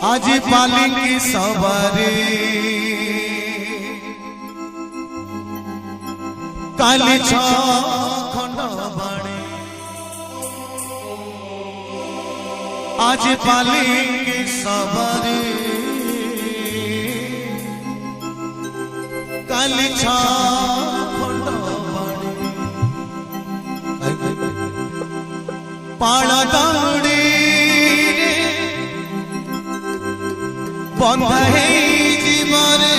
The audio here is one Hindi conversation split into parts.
आज पालिकी सवारे काली खंड बाणी आज पालिकी सवारे काली खंड बाणी पाण दौड़ी बंधा जीवरे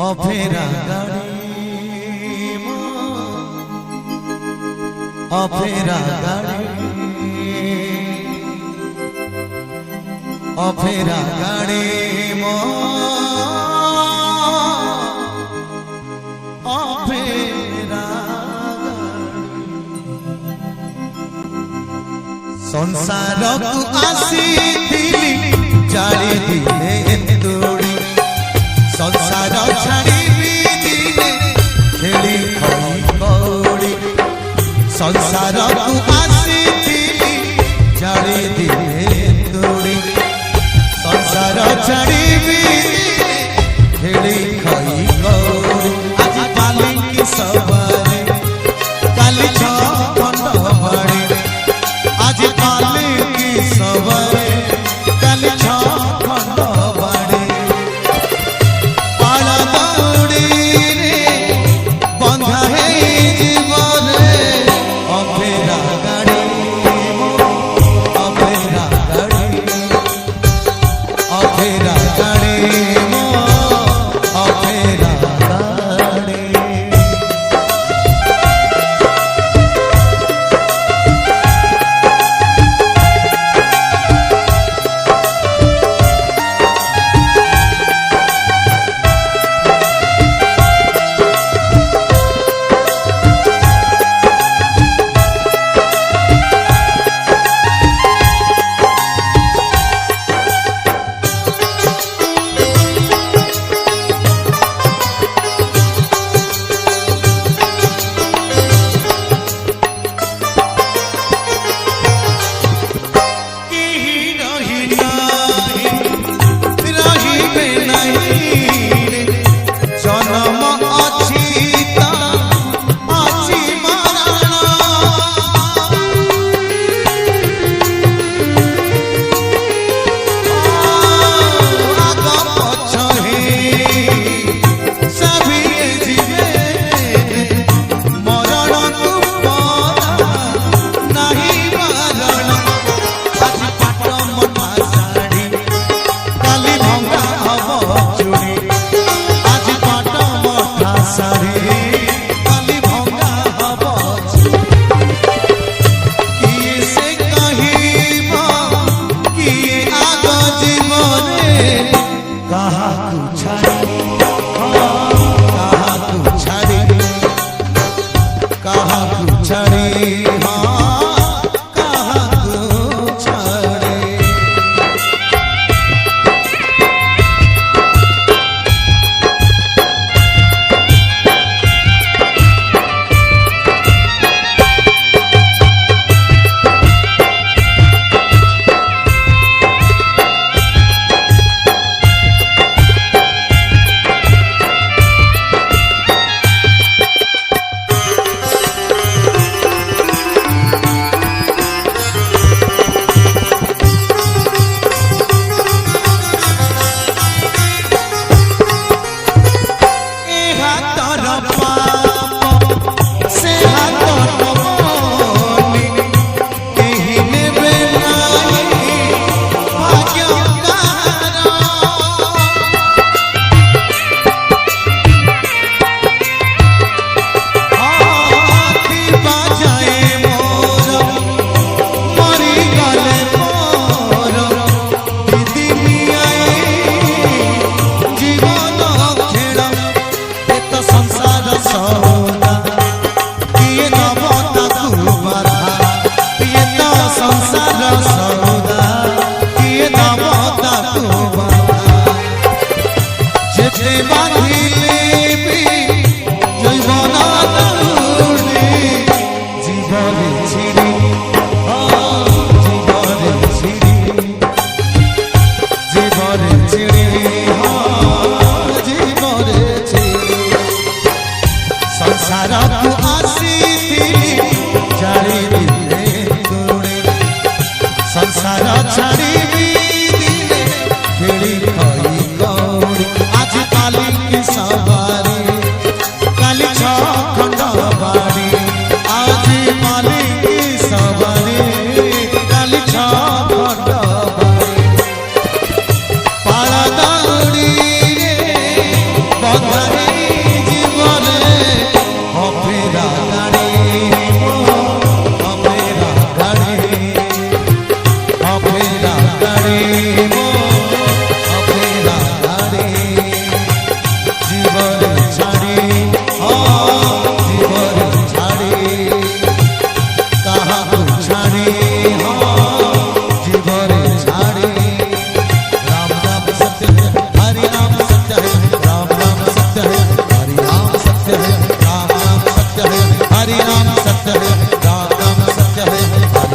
अफेरा गाड़ी अफेरा गाड़ी अफेरा गाड़ी अफेरा संसार को आसी जाली दिले तोड़ी संसार छाड़ी दिले खेली खई कौड़ी संसार को आसी जाली दिले तोड़ी संसार छाड़ी दिले खेली खई कौड़ी आज पालिकी सवारे काली खंड बाड़ी आज पालिकी सवारे काली खंड बाड़ी पाण दौड़ी रे बंधा जीवरे अफेरा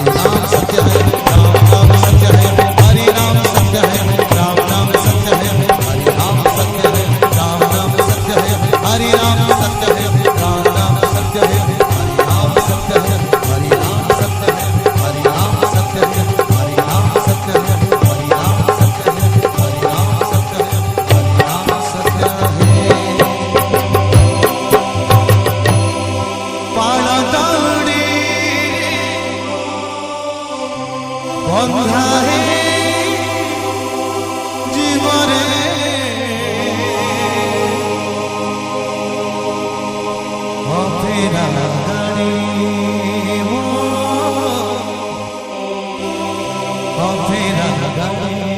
नाम सत्य है, राम नाम सत्य है, हरि नाम सत्य है, राम नाम सत्य है, हरि नाम सत्य है, राम नाम सत्य है, हरि नाम सत्य है, राम नाम सत्य है, हरि नाम सत्य है, हरि नाम सत्य है, हरि नाम सत्य है, हरि नाम सत्य है, हरि नाम सत्य है, हरि नाम सत्य है, हरि नाम सत्य है। पाड़ा दाड़ी बंधा है जीवने अफेरा गाड़ी अफेरा गाड़ी